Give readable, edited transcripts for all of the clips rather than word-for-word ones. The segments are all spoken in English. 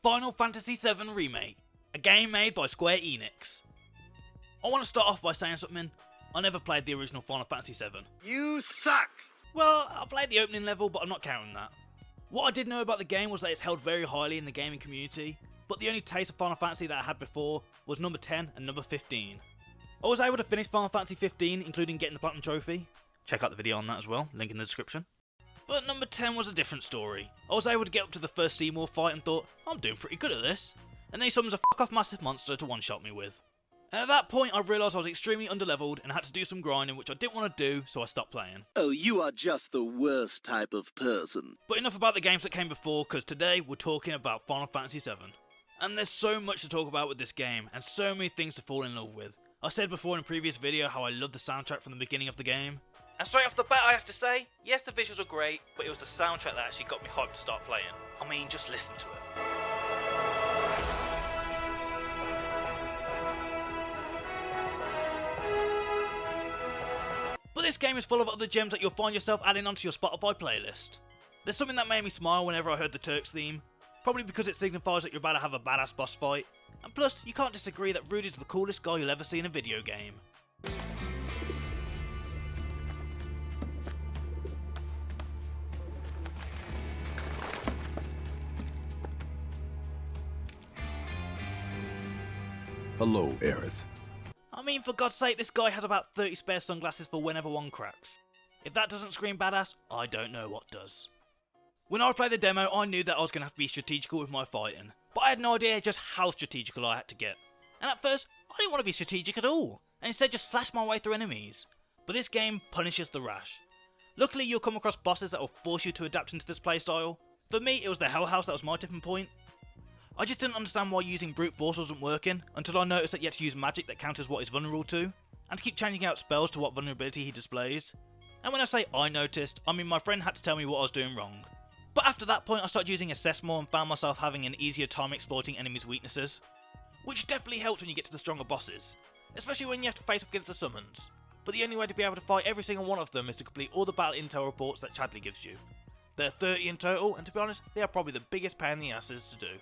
Final Fantasy VII Remake, a game made by Square Enix. I want to start off by saying something. I never played the original Final Fantasy VII. You suck! Well, I played the opening level, but I'm not counting that. What I did know about the game was that it's held very highly in the gaming community, but the only taste of Final Fantasy that I had before was number 10 and number 15. I was able to finish Final Fantasy 15, including getting the Platinum Trophy. Check out the video on that as well, link in the description. But number 10 was a different story. I was able to get up to the first Seymour fight and thought, I'm doing pretty good at this. And then he summons a fuck-off massive monster to one-shot me with. And at that point I realised I was extremely underleveled and had to do some grinding which I didn't want to do, so I stopped playing. Oh, you are just the worst type of person. But enough about the games that came before, because today we're talking about Final Fantasy VII. And there's so much to talk about with this game, and so many things to fall in love with. I said before in a previous video how I love the soundtrack from the beginning of the game. And straight off the bat I have to say, yes the visuals are great, but it was the soundtrack that actually got me hyped to start playing. I mean, just listen to it. But this game is full of other gems that you'll find yourself adding onto your Spotify playlist. There's something that made me smile whenever I heard the Turks theme, probably because it signifies that you're about to have a badass boss fight, and plus you can't disagree that Rudy's the coolest guy you'll ever see in a video game. Hello, Aerith. I mean, for God's sake, this guy has about 30 spare sunglasses for whenever one cracks. If that doesn't scream badass, I don't know what does. When I played the demo, I knew that I was going to have to be strategical with my fighting, but I had no idea just how strategical I had to get. And at first, I didn't want to be strategic at all, and instead just slash my way through enemies. But this game punishes the rash. Luckily, you'll come across bosses that will force you to adapt into this playstyle. For me, it was the Hell House that was my tipping point. I just didn't understand why using brute force wasn't working, until I noticed that you had to use magic that counters what he's vulnerable to, and to keep changing out spells to what vulnerability he displays. And when I say I noticed, I mean my friend had to tell me what I was doing wrong. But after that point I started using Assess more and found myself having an easier time exploiting enemies' weaknesses. Which definitely helps when you get to the stronger bosses, especially when you have to face up against the summons. But the only way to be able to fight every single one of them is to complete all the battle intel reports that Chadley gives you. There are 30 in total, and to be honest, they are probably the biggest pain in the asses to do.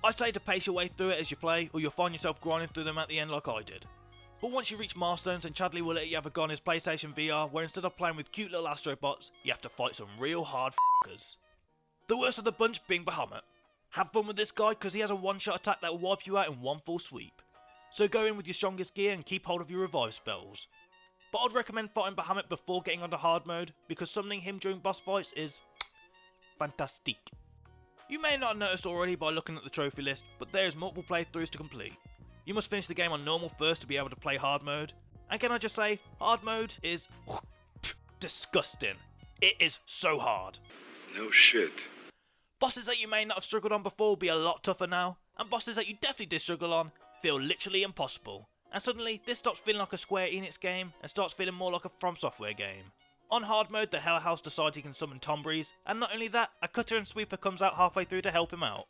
I'd say to pace your way through it as you play, or you'll find yourself grinding through them at the end like I did. But once you reach milestones, and Chadley will let you have a go on his PlayStation VR, where instead of playing with cute little astrobots, you have to fight some real hard f***ers. The worst of the bunch being Bahamut. Have fun with this guy because he has a one-shot attack that will wipe you out in one full sweep. So go in with your strongest gear and keep hold of your revive spells. But I'd recommend fighting Bahamut before getting onto hard mode, because summoning him during boss fights is fantastic. You may not have noticed already by looking at the trophy list, but there is multiple playthroughs to complete. You must finish the game on normal first to be able to play hard mode. And can I just say, hard mode is disgusting. It is so hard. No shit. Bosses that you may not have struggled on before will be a lot tougher now, and bosses that you definitely did struggle on feel literally impossible. And suddenly, this stops feeling like a Square Enix game and starts feeling more like a From Software game. On hard mode, the Hell House decides he can summon Tombreeze, and not only that, a cutter and sweeper comes out halfway through to help him out.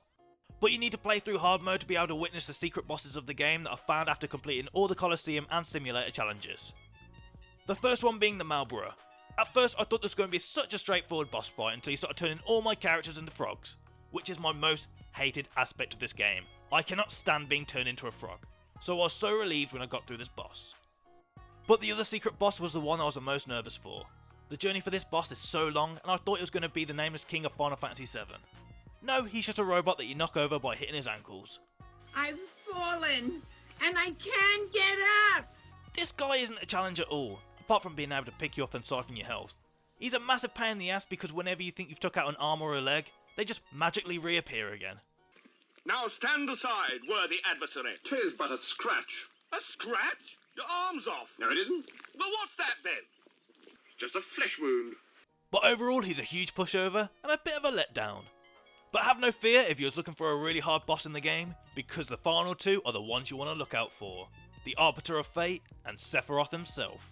But you need to play through hard mode to be able to witness the secret bosses of the game that are found after completing all the Colosseum and Simulator challenges. The first one being the Malborough. At first I thought this was going to be such a straightforward boss fight until you started turning all my characters into frogs, which is my most hated aspect of this game. I cannot stand being turned into a frog, so I was so relieved when I got through this boss. But the other secret boss was the one I was the most nervous for. The journey for this boss is so long, and I thought it was going to be the nameless king of Final Fantasy VII. No, he's just a robot that you knock over by hitting his ankles. I've fallen, and I can't get up! This guy isn't a challenge at all, apart from being able to pick you up and siphon your health. He's a massive pain in the ass because whenever you think you've took out an arm or a leg, they just magically reappear again. Now stand aside, worthy adversary. 'Tis but a scratch. A scratch? Your arm's off. No, it isn't. Well, what's that then? Just a flesh wound. But overall, he's a huge pushover and a bit of a letdown. But have no fear if you're looking for a really hard boss in the game, because the final two are the ones you want to look out for. The Arbiter of Fate and Sephiroth himself.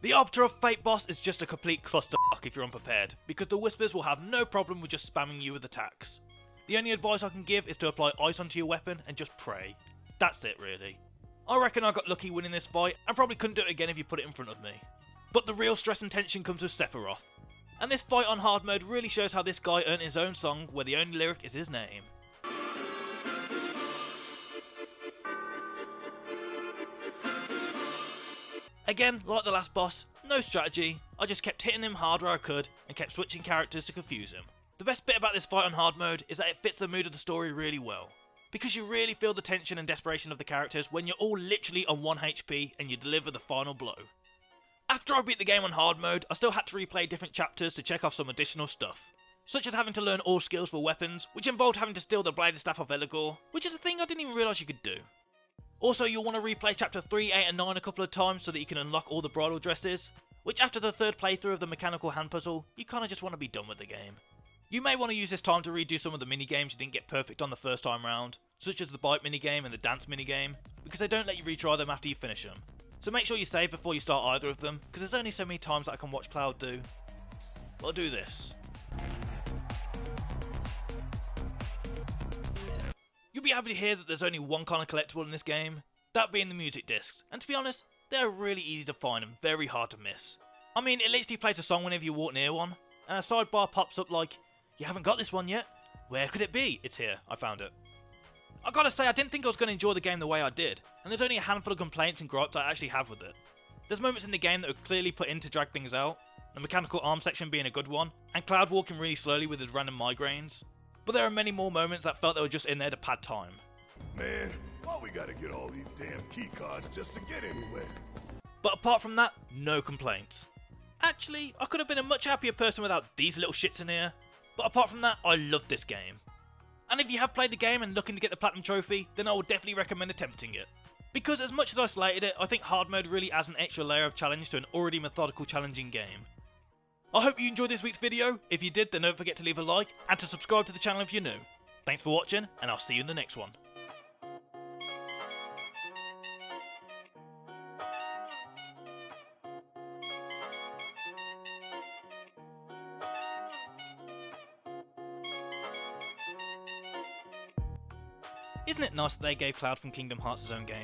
The Arbiter of Fate boss is just a complete clusterfuck if you're unprepared, because the Whispers will have no problem with just spamming you with attacks. The only advice I can give is to apply ice onto your weapon and just pray. That's it really. I reckon I got lucky winning this fight, and probably couldn't do it again if you put it in front of me. But the real stress and tension comes with Sephiroth. And this fight on hard mode really shows how this guy earned his own song where the only lyric is his name. Again, like the last boss, no strategy, I just kept hitting him hard where I could and kept switching characters to confuse him. The best bit about this fight on hard mode is that it fits the mood of the story really well, because you really feel the tension and desperation of the characters when you're all literally on 1 HP and you deliver the final blow. After I beat the game on hard mode, I still had to replay different chapters to check off some additional stuff, such as having to learn all skills for weapons, which involved having to steal the bladed staff of Eligor, which is a thing I didn't even realise you could do. Also, you'll want to replay chapter 3, 8 and 9 a couple of times so that you can unlock all the bridal dresses, which after the third playthrough of the mechanical hand puzzle, you kinda just want to be done with the game. You may want to use this time to redo some of the minigames you didn't get perfect on the first time round, such as the bite minigame and the dance minigame, because they don't let you retry them after you finish them. So make sure you save before you start either of them, because there's only so many times that I can watch Cloud do. But I'll do this. You'll be happy to hear that there's only one kind of collectible in this game, that being the music discs, and to be honest, they're really easy to find and very hard to miss. I mean, it literally plays a song whenever you walk near one, and a sidebar pops up like, "You haven't got this one yet? Where could it be? It's here, I found it." I gotta say, I didn't think I was going to enjoy the game the way I did, and there's only a handful of complaints and gripes I actually have with it. There's moments in the game that were clearly put in to drag things out, the mechanical arm section being a good one, and Cloud walking really slowly with his random migraines. But there are many more moments that felt they were just in there to pad time. Man, why we gotta get all these damn key cards just to get anywhere? But apart from that, no complaints. Actually, I could have been a much happier person without these little shits in here, but apart from that, I loved this game. And if you have played the game and looking to get the Platinum Trophy, then I would definitely recommend attempting it. Because as much as I slated it, I think hard mode really adds an extra layer of challenge to an already methodical challenging game. I hope you enjoyed this week's video. If you did, then don't forget to leave a like and to subscribe to the channel if you're new. Thanks for watching, and I'll see you in the next one. Isn't it nice that they gave Cloud from Kingdom Hearts his own game?